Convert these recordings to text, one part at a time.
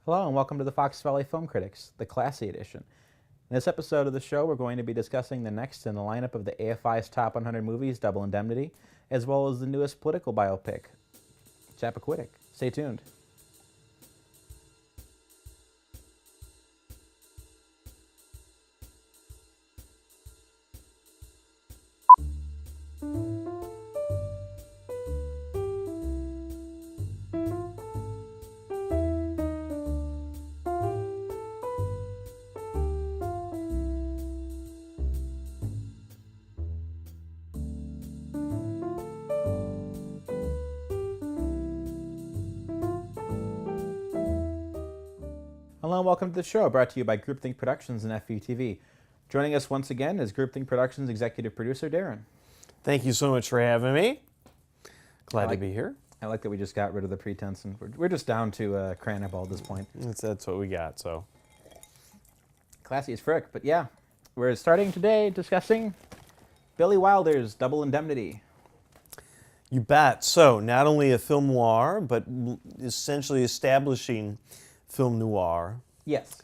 Hello and welcome to the Fox Valley Film Critics, the Classy Edition. In this episode of the show, we're going to be discussing the next in the lineup of the AFI's Top 100 Movies, Double Indemnity, as well as the newest political biopic, Chappaquiddick. Stay tuned. Hello and welcome to the show, brought to you by Groupthink Productions and FVTV. Joining us once again is Groupthink Productions executive producer Darren. Thank you so much for having me. Glad to be here. I like that we just got rid of the pretense and we're just down to Cranibal at this point. That's what we got, so. Classy as frick, but yeah. We're starting today discussing Billy Wilder's Double Indemnity. You bet. So, not only a film noir, but essentially establishing film noir. Yes.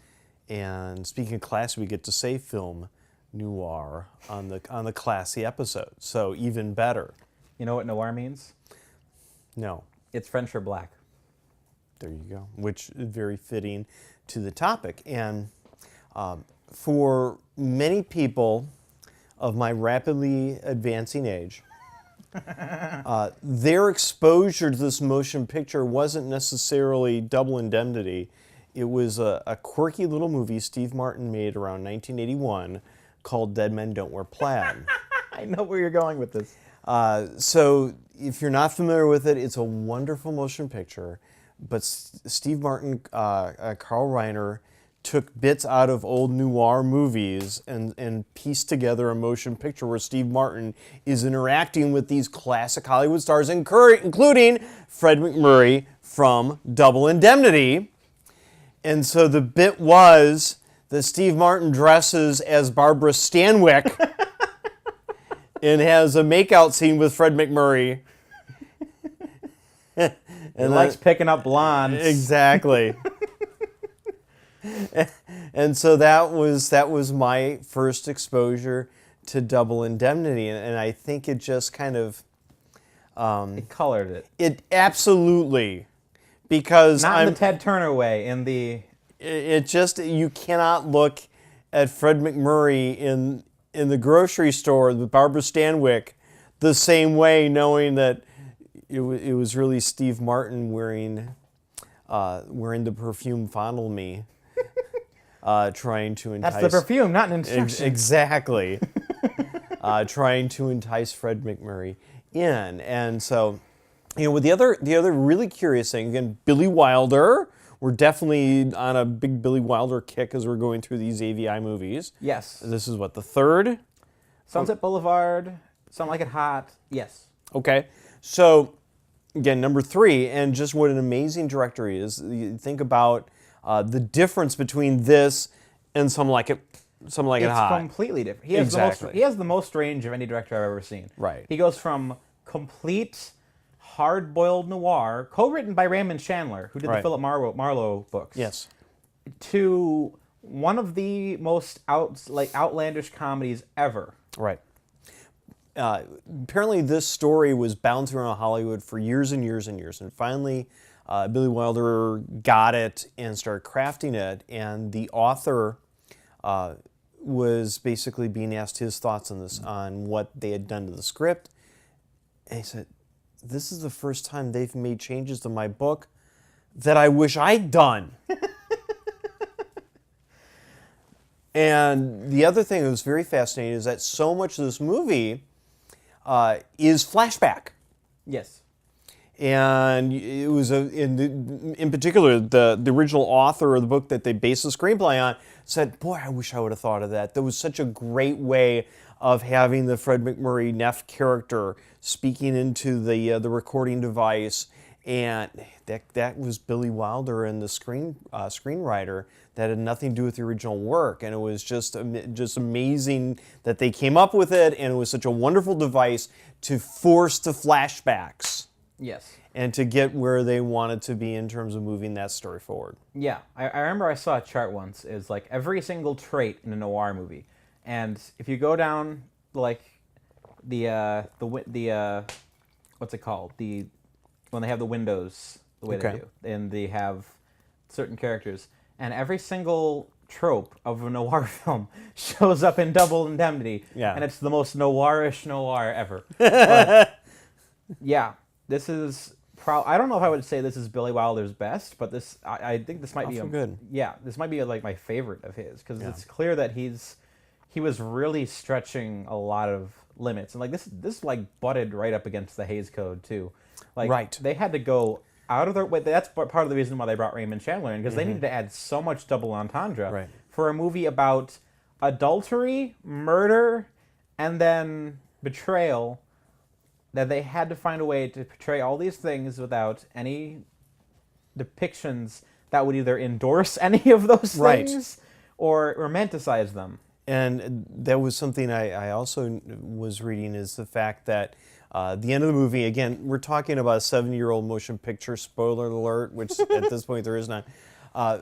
And speaking of classy, we get to say film noir on the classy episode. So even better. You know what noir means? No. It's French for black. There you go. Which is very fitting to the topic. And for many people of my rapidly advancing age, their exposure to this motion picture wasn't necessarily Double Indemnity. It was a quirky little movie Steve Martin made around 1981 called Dead Men Don't Wear Plaid. I know where you're going with this. So if you're not familiar with it, it's a wonderful motion picture. But Steve Martin, Carl Reiner, took bits out of old noir movies and pieced together a motion picture where Steve Martin is interacting with these classic Hollywood stars, including Fred MacMurray from Double Indemnity. And so the bit was that Steve Martin dresses as Barbara Stanwyck and has a makeout scene with Fred MacMurray. And he likes picking up blondes. Exactly. And so that was my first exposure to Double Indemnity, and I think it just kind of It colored it. It absolutely, because not in the Ted Turner way. It just, you cannot look at Fred MacMurray in the grocery store with Barbara Stanwyck the same way, knowing that it was really Steve Martin wearing the perfume Fondle Me. Trying to entice... That's the perfume, not an instruction. Exactly. Trying to entice Fred MacMurray in. And so, with the other really curious thing, again, Billy Wilder. We're definitely on a big Billy Wilder kick as we're going through these AVI movies. Yes. This is what, the third? Sunset Boulevard, Something Like It Hot. Yes. Okay. So, again, number 3, and just what an amazing director he is. You think about the difference between this and Something Like It Hot. It's completely different. He has the most range of any director I've ever seen. Right. He goes from complete hard-boiled noir, co-written by Raymond Chandler, who did the Philip Marlowe books. Yes. To one of the most outlandish comedies ever. Right. Apparently, this story was bouncing around Hollywood for years and years and years, and finally, Billy Wilder got it and started crafting it, and the author was basically being asked his thoughts on this, on what they had done to the script, and he said, "This is the first time they've made changes to my book that I wish I'd done." And the other thing that was very fascinating is that so much of this movie is flashback. Yes. And it was, in particular, the original author of the book that they based the screenplay on said, "Boy, I wish I would have thought of that. That was such a great way of having the Fred MacMurray Neff character speaking into the recording device." And that was Billy Wilder and the screenwriter. That had nothing to do with the original work, and it was just amazing that they came up with it, and it was such a wonderful device to force the flashbacks. Yes. and to get where they wanted to be in terms of moving that story forward. Yeah, I remember I saw a chart once. Is like every single trait in a noir movie, and if you go down like the what's it called, the when they have the windows the way they do, and they have certain characters, and every single trope of a noir film shows up in Double Indemnity, and it's the most noirish noir ever. But, yeah, this is. I don't know if I would say this is Billy Wilder's best, but this I think this might be good. Yeah, this might be like my favorite of his, because it's clear that he was really stretching a lot of limits, and like this like butted right up against the Hays Code too. Like they had to go out of their way. That's part of the reason why they brought Raymond Chandler in, because they needed to add so much double entendre for a movie about adultery, murder, and then betrayal, that they had to find a way to portray all these things without any depictions that would either endorse any of those things or romanticize them. And that was something I also was reading, is the fact that the end of the movie, again, we're talking about a 7-year-old motion picture, spoiler alert, which at this point there is none,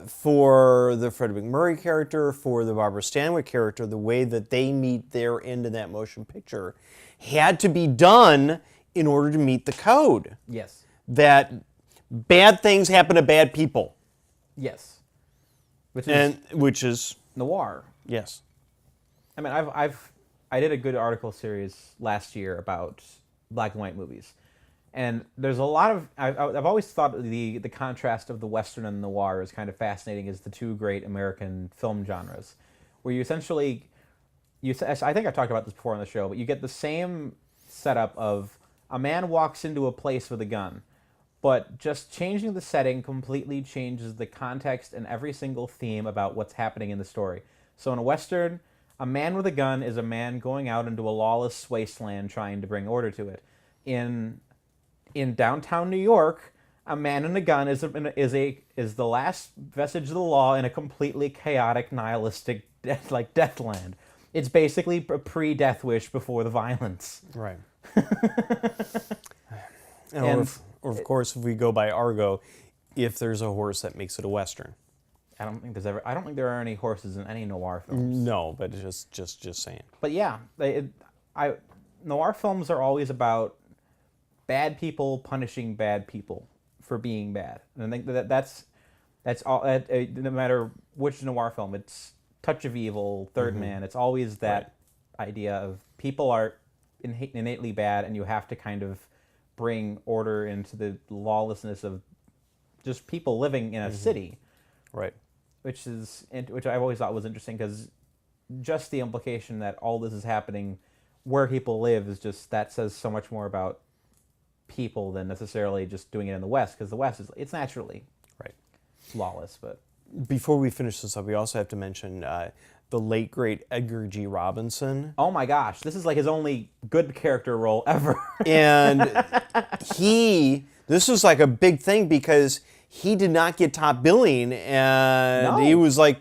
for the Fred McMurray character, for the Barbara Stanwyck character, the way that they meet their end in that motion picture had to be done in order to meet the code. Yes. That bad things happen to bad people. Yes. Which is noir. Yes. I mean, I did a good article series last year about black and white movies, and there's a lot of I've always thought the contrast of the Western and the noir is kind of fascinating as the two great American film genres, where you essentially I think I talked about this before on the show, but you get the same setup of a man walks into a place with a gun, but just changing the setting completely changes the context and every single theme about what's happening in the story. So in a Western, a man with a gun is a man going out into a lawless wasteland trying to bring order to it. In downtown New York, a man and a gun is the last vestige of the law in a completely chaotic, nihilistic deathland. It's basically a pre-Death Wish before the violence. Right. Or of course, if we go by Argo, if there's a horse, that makes it a Western. I don't think there are any horses in any noir films. No, but just saying. But yeah, noir films are always about bad people punishing bad people for being bad, and I think that's all. No matter which noir film, it's Touch of Evil, Third Man. It's always that idea of people are innately bad, and you have to kind of bring order into the lawlessness of just people living in a city. Right. Which I've always thought was interesting, because just the implication that all this is happening where people live is just, that says so much more about people than necessarily just doing it in the West, because the West it's naturally lawless. But before we finish this up, we also have to mention the late great Edgar G. Robinson. Oh my gosh, this is like his only good character role ever. And this was like a big thing, because he did not get top billing, and he was like,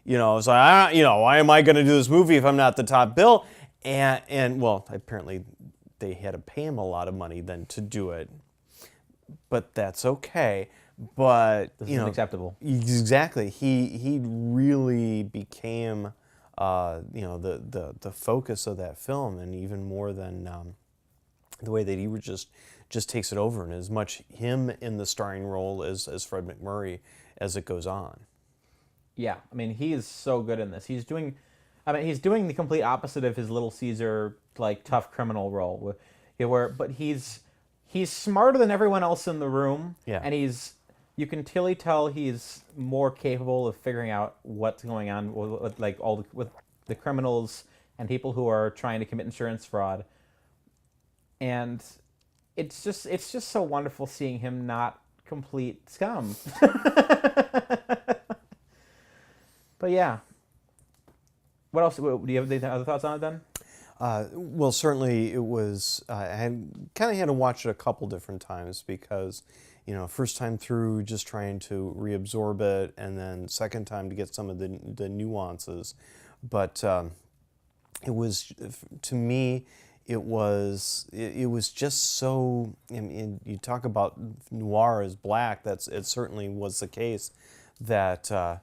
so why am I going to do this movie if I'm not the top bill? And well, apparently they had to pay him a lot of money then to do it, but that's okay. But this is acceptable. Exactly. He really became the focus of that film, and even more than the way that he would just takes it over, and as much him in the starring role as Fred McMurray as it goes on. Yeah, I mean, he is so good in this. He's doing the complete opposite of his Little Caesar like tough criminal role, but he's smarter than everyone else in the room, and you can clearly tell he's more capable of figuring out what's going on with the criminals and people who are trying to commit insurance fraud, and it's just so wonderful seeing him not complete scum. But yeah. What else? Do you have any other thoughts on it then? Well, certainly it was. I had to watch it a couple different times, because, first time through just trying to reabsorb it, and then second time to get some of the nuances. But it was, to me, it was just so. And you talk about noir as black. It certainly was the case that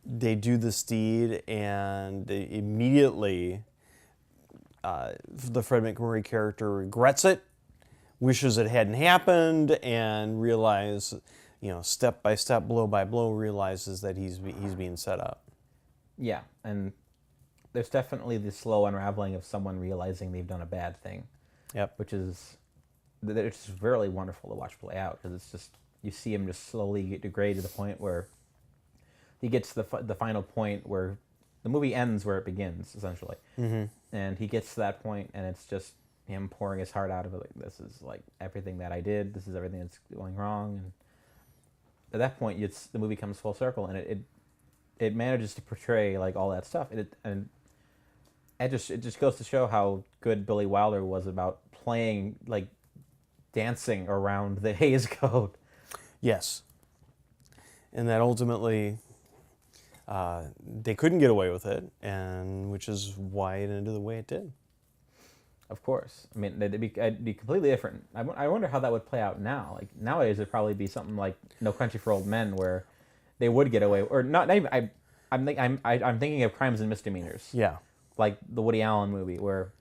they do this deed, and they immediately the Fred McMurray character regrets it, wishes it hadn't happened, and step by step, blow by blow, realizes that he's being set up. Yeah, and there's definitely the slow unraveling of someone realizing they've done a bad thing. Yep. Which is, it's just really wonderful to watch play out, because it's just, you see him just slowly degrade to the point where he gets to the final point where the movie ends where it begins, essentially. Mm-hmm. And he gets to that point, and it's just him pouring his heart out of it. Like, this is like everything that I did. This is everything that's going wrong. And at that point, the movie comes full circle, and it manages to portray like all that stuff. And it just goes to show how good Billy Wilder was about playing, like, dancing around the Hays Code. Yes. And that ultimately they couldn't get away with it, and which is why it ended the way it did. Of course. I mean, it'd be completely different. I wonder how that would play out now. Like, nowadays, it'd probably be something like No Country for Old Men, where they would get away, or not even. I'm thinking of crimes and misdemeanors. Yeah. Like the Woody Allen movie, where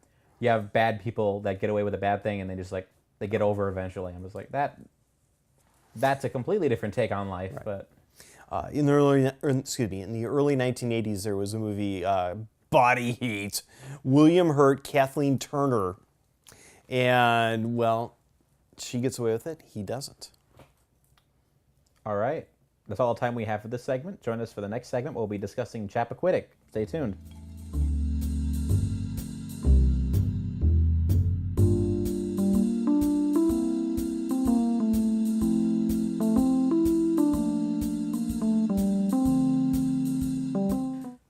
you have bad people that get away with a bad thing, and they get over eventually. I'm just like, that's a completely different take on life. Right. But in the early 1980s, there was a movie, Body Heat, William Hurt, Kathleen Turner, and well, she gets away with it. He doesn't. All right, that's all the time we have for this segment. Join us for the next segment. We'll be discussing Chappaquiddick. Stay tuned.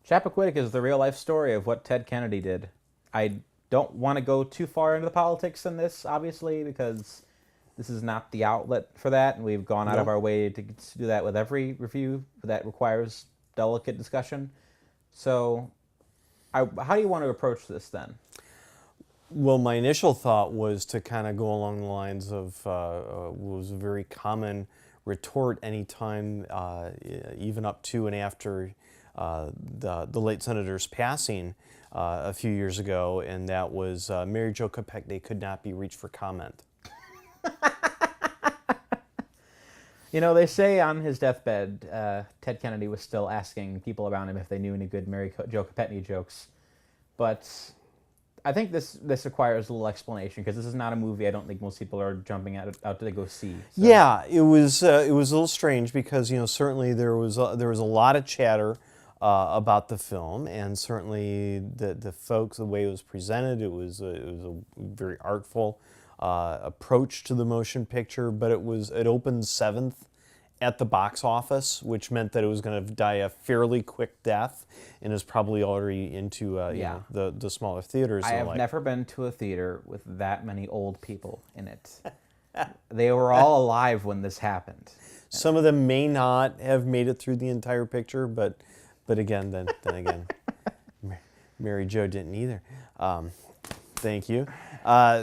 Chappaquiddick is the real-life story of what Ted Kennedy did. I don't want to go too far into the politics in this, obviously, because this is not the outlet for that, and we've gone out of our way to do that with every review that requires delicate discussion. So, how do you want to approach this, then? Well, my initial thought was to kind of go along the lines of what was a very common retort anytime, even up to and after the late senator's passing a few years ago, and that was Mary Jo Kopechne could not be reached for comment. You know, they say on his deathbed, Ted Kennedy was still asking people around him if they knew any good Mary Jo Kopechne jokes. But I think this requires a little explanation, because this is not a movie I don't think most people are jumping out to go see. So. Yeah, it was a little strange, because certainly there was a lot of chatter about the film, and certainly the folks, the way it was presented, it was a very artful approach to the motion picture, but it opened 7th at the box office, which meant that it was going to die a fairly quick death, and is probably already into the smaller theaters. I have never been to a theater with that many old people in it. They were all alive when this happened. Some of them may not have made it through the entire picture, but again, then again, Mary Jo didn't either. Thank you. What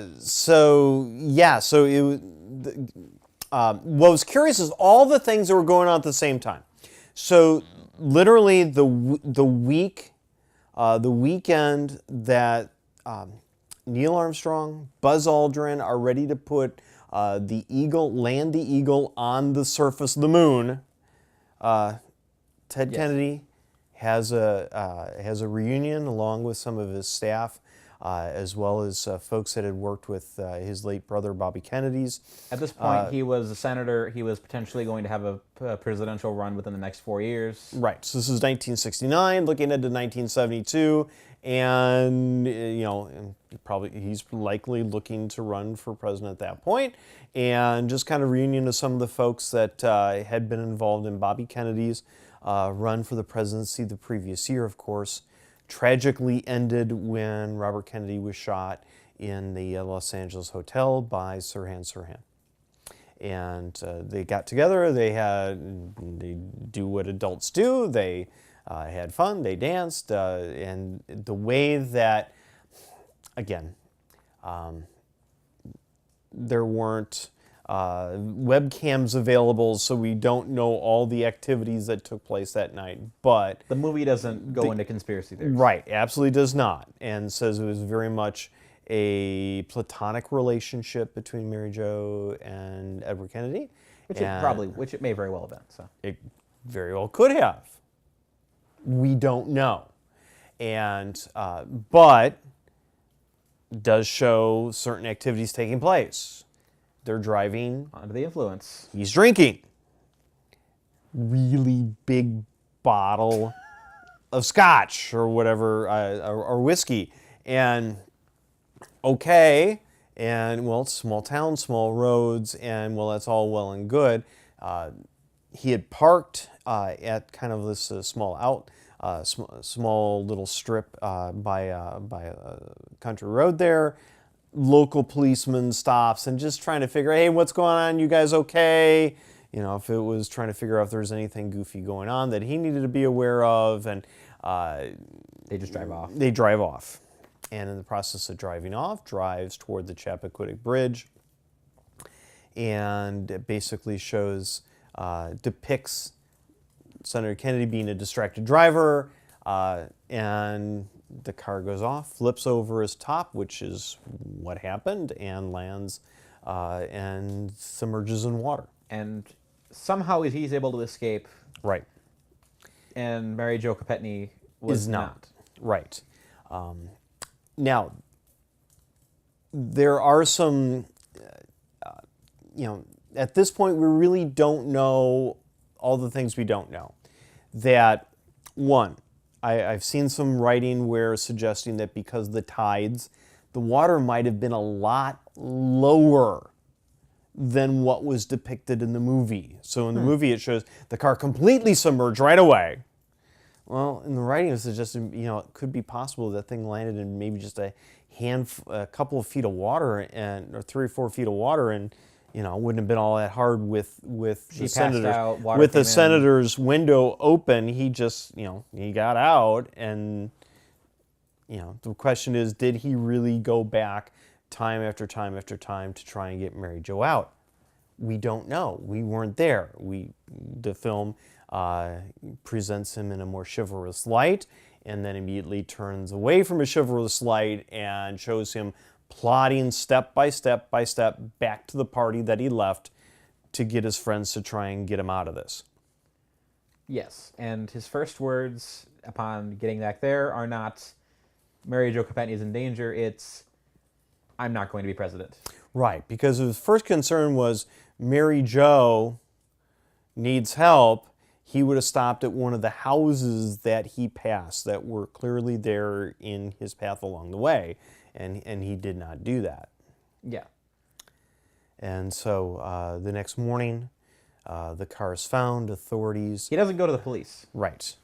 was curious is all the things that were going on at the same time. So literally the weekend that Neil Armstrong, Buzz Aldrin are ready to put land the Eagle on the surface of the moon, Ted Kennedy has a reunion along with some of his staff, as well as folks that had worked with his late brother Bobby Kennedy's. At this point, he was a senator. He was potentially going to have a presidential run within the next 4 years. Right. So this is 1969, looking ahead to 1972, and he's likely looking to run for president at that point, and just kind of reunion of some of the folks that had been involved in Bobby Kennedy's run for the presidency the previous year, of course. Tragically ended when Robert Kennedy was shot in the Los Angeles hotel by Sirhan Sirhan. And they got together, they do what adults do, they had fun, they danced, and the way that again, there weren't webcams available, so we don't know all the activities that took place that night. But The movie doesn't go into conspiracy theories. right, absolutely does not, and says it was very much a platonic relationship between Mary Jo and Edward Kennedy. Which it may very well have been. So It very well could have. We don't know. And, but does show certain activities taking place. They're driving. under the influence. He's drinking. Really big bottle of scotch or whatever, or whiskey. And, okay, and, well, it's small town, small roads, and, well, that's all well and good. He had parked at kind of this small little strip by a country road there. Local policeman stops and just trying to figure, hey, what's going on? You guys okay? You know, if it was trying to figure out if there's anything goofy going on that he needed to be aware of, and They just drive off. they drive off. And in the process of driving off, drives toward the Chappaquiddick Bridge, and it basically shows, depicts Senator Kennedy being a distracted driver, and the car goes off, flips over his top, which is what happened, and lands and submerges in water. And somehow he's able to escape, Right. and Mary Jo Kopechne was Is not. Right. Now, there are some, at this point, we really don't know all the things we don't know. That, one, I've seen some writing where suggesting that because of the tides, the water might have been a lot lower than what was depicted in the movie. So in the movie, it shows the car completely submerged right away. Well, in the writing, it suggested, it could be possible that thing landed in maybe just a couple of feet of water, or 3 or 4 feet of water, and wouldn't have been all that hard with the senator's window open. He just he got out, and the question is, did he really go back time after time after time to try and get Mary Jo out? We don't know. We weren't there. The film presents him in a more chivalrous light, and then immediately turns away from a chivalrous light and shows him plodding step by step by step back to the party that he left to get his friends to try and get him out of this. Yes, and his first words upon getting back there are not, Mary Jo Kopechne is in danger, it's, I'm not going to be president. Right, because his first concern was Mary Jo needs help. He would have stopped at one of the houses that he passed that were clearly there in his path along the way, and he did not do that. Yeah. And so the next morning, the car is found. Authorities... He doesn't go to the police. Right.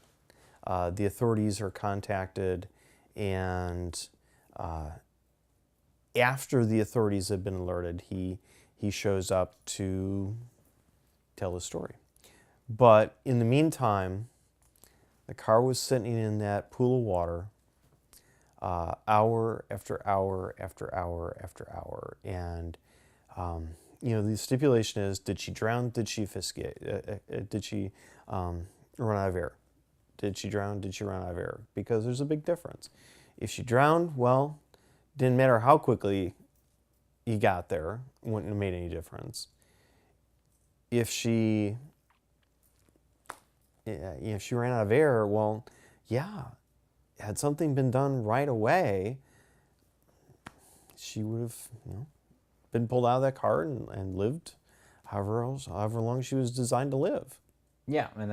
The authorities are contacted, and after the authorities have been alerted, he shows up to tell his story. But in the meantime, the car was sitting in that pool of water hour after hour after hour after hour. And, the stipulation is, did she drown? Did she escape? Did she run out of air? Did she drown? Did she run out of air? Because there's a big difference. If she drowned, well, didn't matter how quickly you got there, wouldn't have made any difference. If she ran out of air, well, yeah, had something been done right away, she would have been pulled out of that car and lived however long she was designed to live. Yeah, and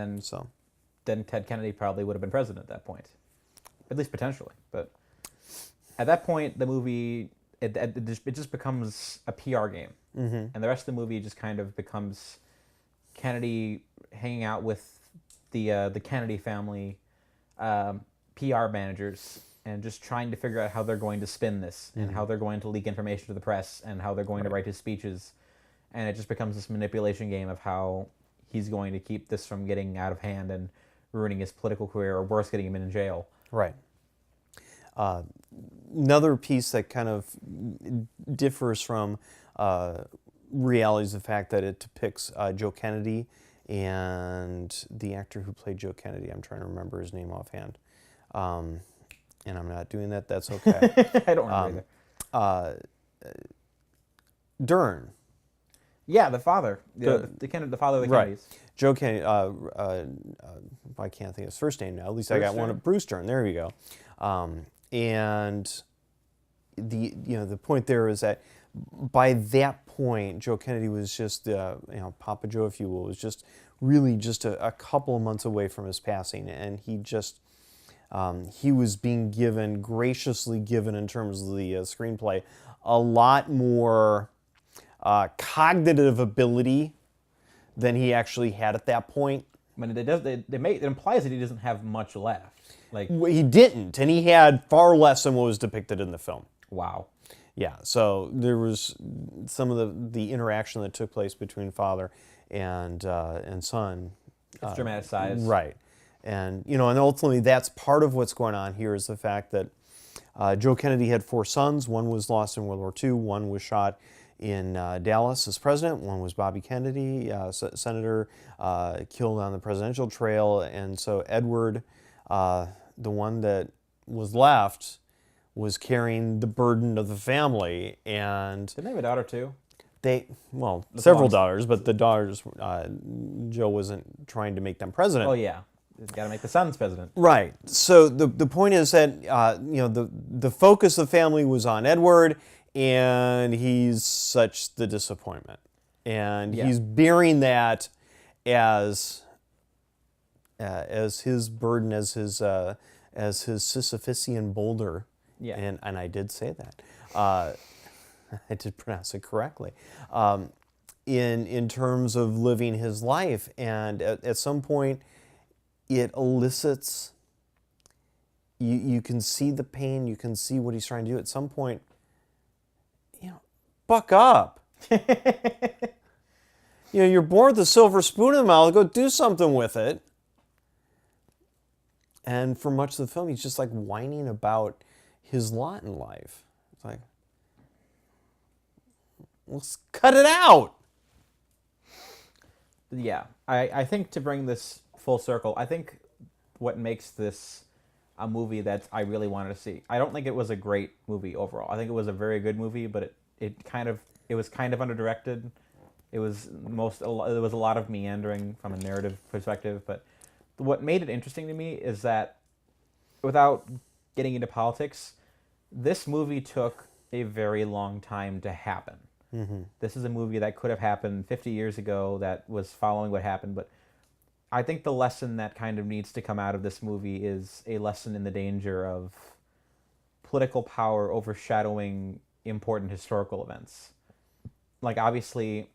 then Ted Kennedy probably would have been president at that point, at least potentially. But at that point, the movie it just becomes a PR game, and the rest of the movie just kind of becomes Kennedy hanging out with the Kennedy family PR managers and just trying to figure out how they're going to spin this and how they're going to leak information to the press and how they're going to write his speeches. And it just becomes this manipulation game of how he's going to keep this from getting out of hand and ruining his political career, or worse, getting him in jail. Right. Another piece that kind of differs from reality is the fact that it depicts Joe Kennedy and the actor who played Joe Kennedy. I'm trying to remember his name offhand. And I'm not doing that. That's okay. I don't remember either. Dern. Yeah, the father. The father of the Kennedys. Joe Kennedy. I can't think of his first name now. At least I got one of Bruce Dern. There you go. And the point there is that by that point, Joe Kennedy was just Papa Joe, if you will, was just really just a couple of months away from his passing, and he was being graciously given in terms of the screenplay, a lot more cognitive ability than he actually had at that point. I mean, it implies that he doesn't have much left. Like, he didn't, and he had far less than what was depicted in the film. Wow. Yeah, so there was some of the interaction that took place between father and son. It's dramatized. Right. And, and ultimately that's part of what's going on here is the fact that Joe Kennedy had 4 sons. One was lost in World War II. One was shot in Dallas as president. One was Bobby Kennedy, senator, killed on the presidential trail. And so Edward, the one that was left, was carrying the burden of the family. And didn't they have a daughter too? Several daughters, but the daughters, Joe wasn't trying to make them president. Oh yeah, he's got to make the sons president. Right. So the point is that the focus of the family was on Edward, and he's such the disappointment, and he's bearing that as his burden, as his Sisyphusian boulder. Yeah. And I did say that. I did pronounce it correctly. In terms of living his life, and at some point, it elicits. You can see the pain. You can see what he's trying to do. At some point, buck up. You're born with a silver spoon in the mouth. Go do something with it. And for much of the film, he's just like whining about his lot in life. It's like, let's cut it out. Yeah, I think to bring this full circle, I think what makes this a movie that I really wanted to see. I don't think it was a great movie overall. I think it was a very good movie, but it was kind of underdirected. It was a lot of meandering from a narrative perspective, but what made it interesting to me is that, without getting into politics, this movie took a very long time to happen. Mm-hmm. This is a movie that could have happened 50 years ago that was following what happened, but I think the lesson that kind of needs to come out of this movie is a lesson in the danger of political power overshadowing important historical events. Like, obviously,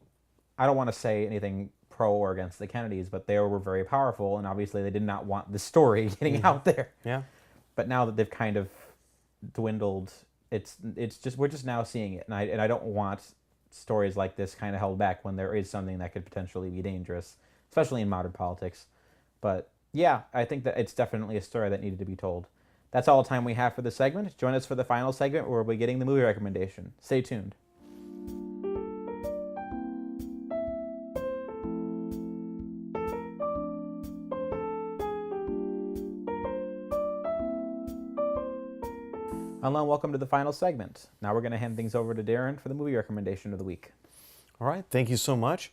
I don't want to say anything pro or against the Kennedys, but they were very powerful, and obviously they did not want the story getting out there. Yeah. But now that they've kind of dwindled, we're just now seeing it, and I don't want stories like this kind of held back when there is something that could potentially be dangerous, especially in modern politics. But yeah, I think that it's definitely a story that needed to be told. That's all the time we have for this segment. Join us for the final segment where we'll be getting the movie recommendation. Stay tuned. Hello and welcome to the final segment. Now we're going to hand things over to Darren for the movie recommendation of the week. All right, thank you so much.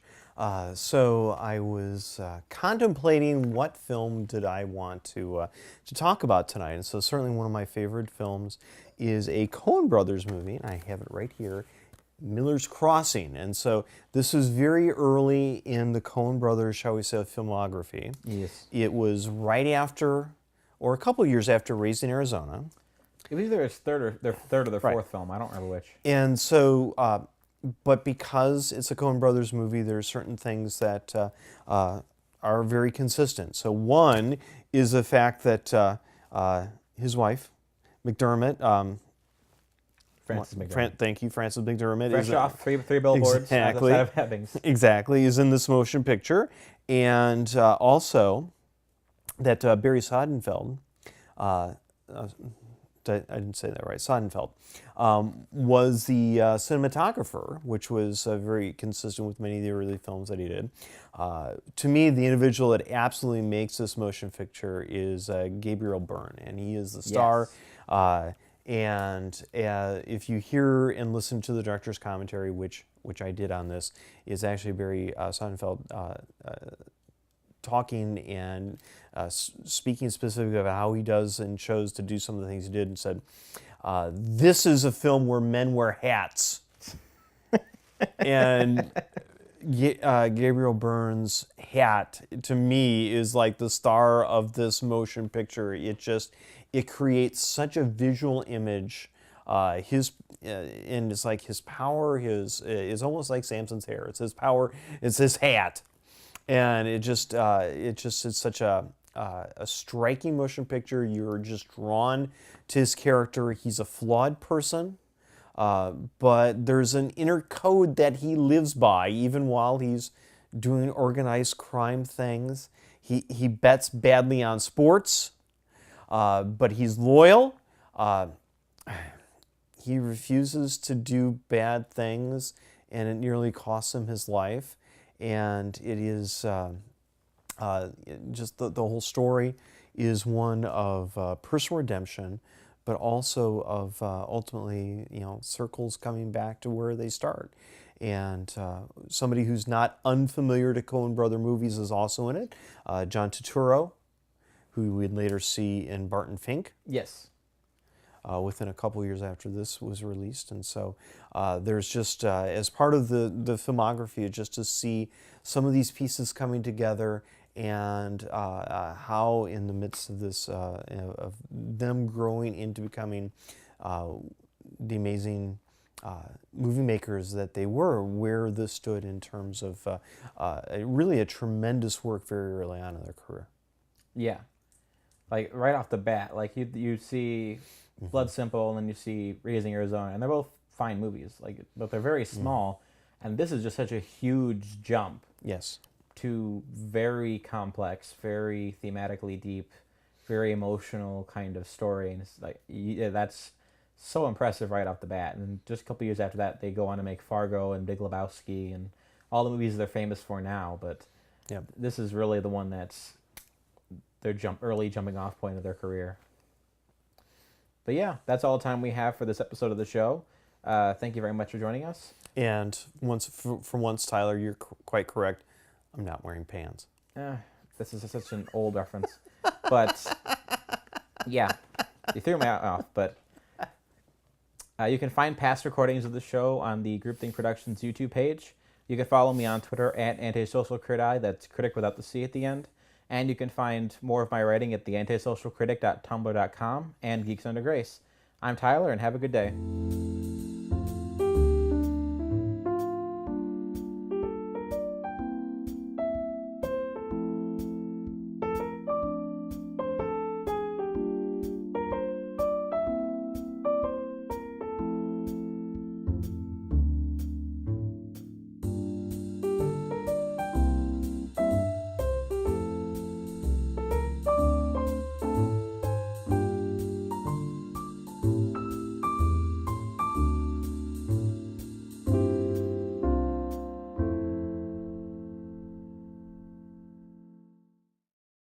So I was contemplating what film did I want to talk about tonight, and so certainly one of my favorite films is a Coen Brothers movie, and I have it right here, Miller's Crossing. And so this was very early in the Coen Brothers, shall we say, filmography. Yes. It was right after, or a couple years after Raised in Arizona. It was either his third or their fourth film. I don't remember which. And so, but because it's a Coen Brothers movie, there are certain things that are very consistent. So one is the fact that his wife, McDermott, Frances McDermott. Thank you, Frances McDermott. Fresh off three billboards exactly, outside of Ebbings. Exactly, is in this motion picture. And also that Barry Sonnenfeld, I didn't say that right, Sonnenfeld, was the cinematographer, which was very consistent with many of the early films that he did. To me, the individual that absolutely makes this motion picture is Gabriel Byrne, and he is the star. Yes. And if you hear and listen to the director's commentary, which I did on this, is actually Barry Sonnenfeld talking and speaking specifically about how he does and chose to do some of the things he did, and said, this is a film where men wear hats. And Gabriel Byrne's hat, to me, is like the star of this motion picture. It creates such a visual image. And it's like his power is almost like Samson's hair. It's his power. It's his hat. And it's such a striking motion picture. You're just drawn to his character. He's a flawed person, but there's an inner code that he lives by, even while he's doing organized crime things. He bets badly on sports, but he's loyal. He refuses to do bad things, and it nearly costs him his life. And it is just the whole story is one of personal redemption, but also of ultimately, circles coming back to where they start. And somebody who's not unfamiliar to Coen Brother movies is also in it. John Turturro, who we'd later see in Barton Fink. Yes. Within a couple years after this was released. And so there's just, as part of the filmography, just to see some of these pieces coming together, and how in the midst of this, of them growing into becoming the amazing movie makers that they were, where this stood in terms of really a tremendous work very early on in their career. Yeah. Like right off the bat, like you see Blood Simple, and then you see Raising Arizona, and they're both fine movies, but they're very small, and this is just such a huge jump. Yes. To very complex, very thematically deep, very emotional kind of story, and it's like, yeah, that's so impressive right off the bat. And just a couple years after that, they go on to make Fargo and Big Lebowski and all the movies they're famous for now. But this is really the one that's their early jumping off point of their career. But yeah, that's all the time we have for this episode of the show. Thank you very much for joining us. And for once, Tyler, you're quite correct. I'm not wearing pants. This is such an old reference. But yeah, you threw me off. But you can find past recordings of the show on the Groupthink Productions YouTube page. You can follow me on Twitter at AntisocialCritI. That's critic without the C at the end. And you can find more of my writing at theantisocialcritic.tumblr.com and Geeks Under Grace. I'm Tyler, and have a good day.